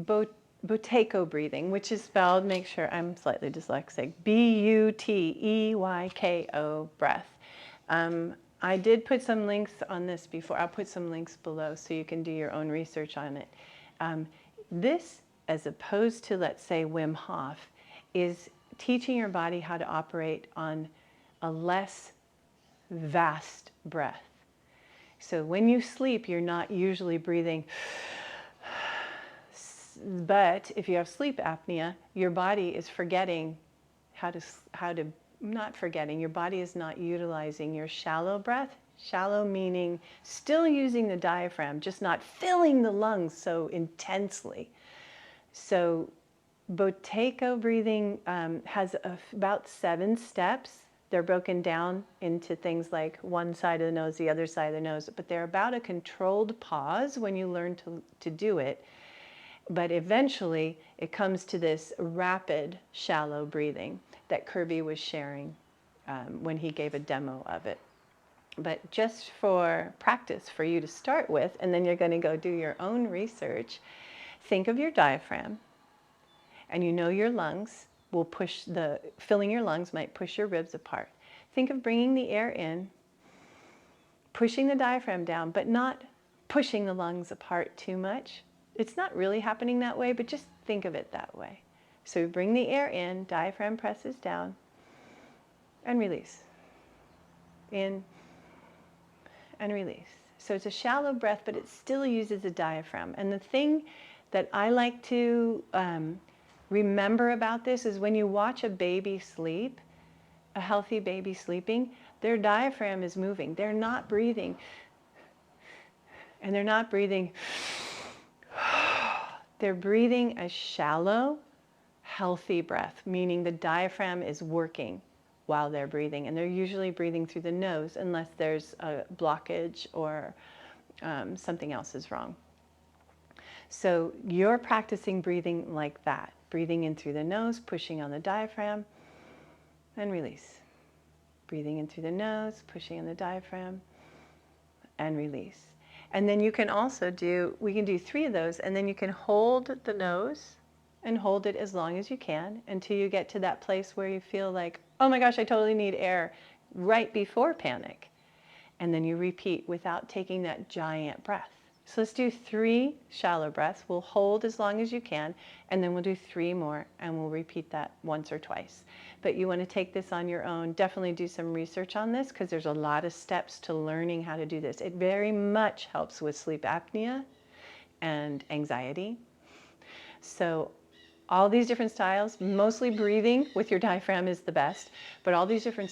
Buteyko breathing, which is spelled, make sure I'm slightly dyslexic, Buteyko breath. I did put some links on this before. I'll put some links below so you can do your own research on it. This, as opposed to, let's say, Wim Hof, is teaching your body how to operate on a less vast breath. So when you sleep, you're not usually breathing. But if you have sleep apnea, your body is forgetting how to not forgetting, your body is not utilizing your shallow breath. Shallow meaning still using the diaphragm, just not filling the lungs so intensely. So Buteyko breathing has about 7 steps. They're broken down into things like one side of the nose, the other side of the nose, but they're about a controlled pause when you learn to do it. But eventually it comes to this rapid, shallow breathing that Kirby was sharing when he gave a demo of it. But just for practice for you to start with, and then you're going to go do your own research, think of your diaphragm, and you know your lungs will filling your lungs might push your ribs apart. Think of bringing the air in, pushing the diaphragm down, but not pushing the lungs apart too much. It's not really happening that way, but just think of it that way. So we bring the air in, diaphragm presses down, and release. In and release. So it's a shallow breath, but it still uses a diaphragm. And the thing that I like to remember about this is when you watch a baby sleep, a healthy baby sleeping, their diaphragm is moving. They're not breathing. And they're not breathing. They're breathing a shallow, healthy breath, meaning the diaphragm is working while they're breathing. And they're usually breathing through the nose unless there's a blockage or something else is wrong. So you're practicing breathing like that, breathing in through the nose, pushing on the diaphragm, and release. Breathing in through the nose, pushing on the diaphragm, and release. And then you can also we can do 3 of those, and then you can hold the nose and hold it as long as you can until you get to that place where you feel like, oh my gosh, I totally need air, right before panic. And then you repeat without taking that giant breath. So let's do 3 shallow breaths. We'll hold as long as you can, and then we'll do 3 more, and we'll repeat that once or twice. But you want to take this on your own. Definitely do some research on this because there's a lot of steps to learning how to do this. It very much helps with sleep apnea and anxiety. So all these different styles, mostly breathing with your diaphragm is the best, but all these different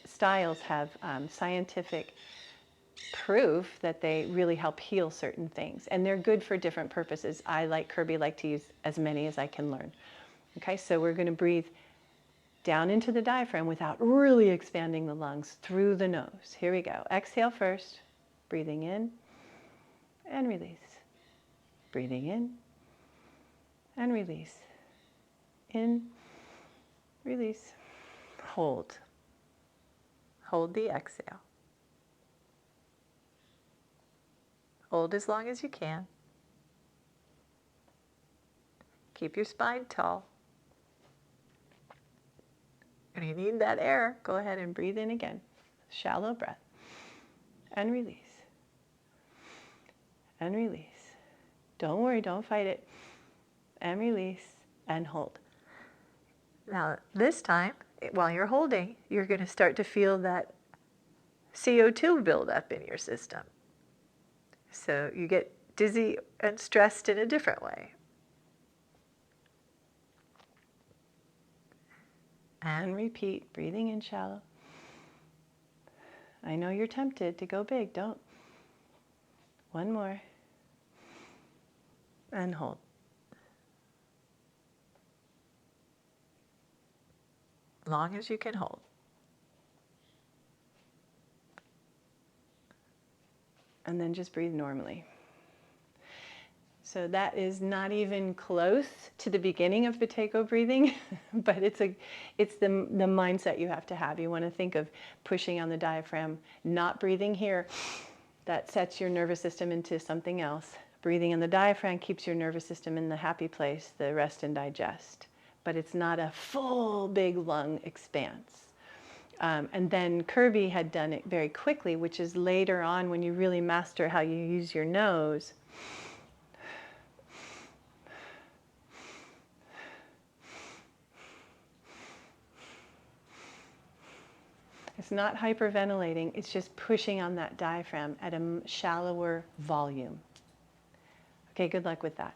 styles have scientific proof that they really help heal certain things, and they're good for different purposes. I, like Kirby, like to use as many as I can learn. Okay, so we're going to breathe down into the diaphragm without really expanding the lungs through the nose. Here we go. Exhale first, breathing in and release. Breathing in and release. In, release. Hold. Hold the exhale. Hold as long as you can. Keep your spine tall. And you need that air, go ahead and breathe in again. Shallow breath. And release. And release. Don't worry, don't fight it. And release and hold. Now, this time, while you're holding, you're going to start to feel that CO2 build up in your system. So you get dizzy and stressed in a different way. And repeat, breathing in shallow. I know you're tempted to go big, don't. 1 more. And hold. Long as you can hold. And then just breathe normally. So that is not even close to the beginning of Buteyko breathing, but it's the mindset you have to have. You want to think of pushing on the diaphragm, not breathing here. That sets your nervous system into something else. Breathing in the diaphragm keeps your nervous system in the happy place, the rest and digest. But it's not a full big lung expanse. And then Kirby had done it very quickly, which is later on when you really master how you use your nose. It's not hyperventilating, it's just pushing on that diaphragm at a shallower volume. Okay, good luck with that.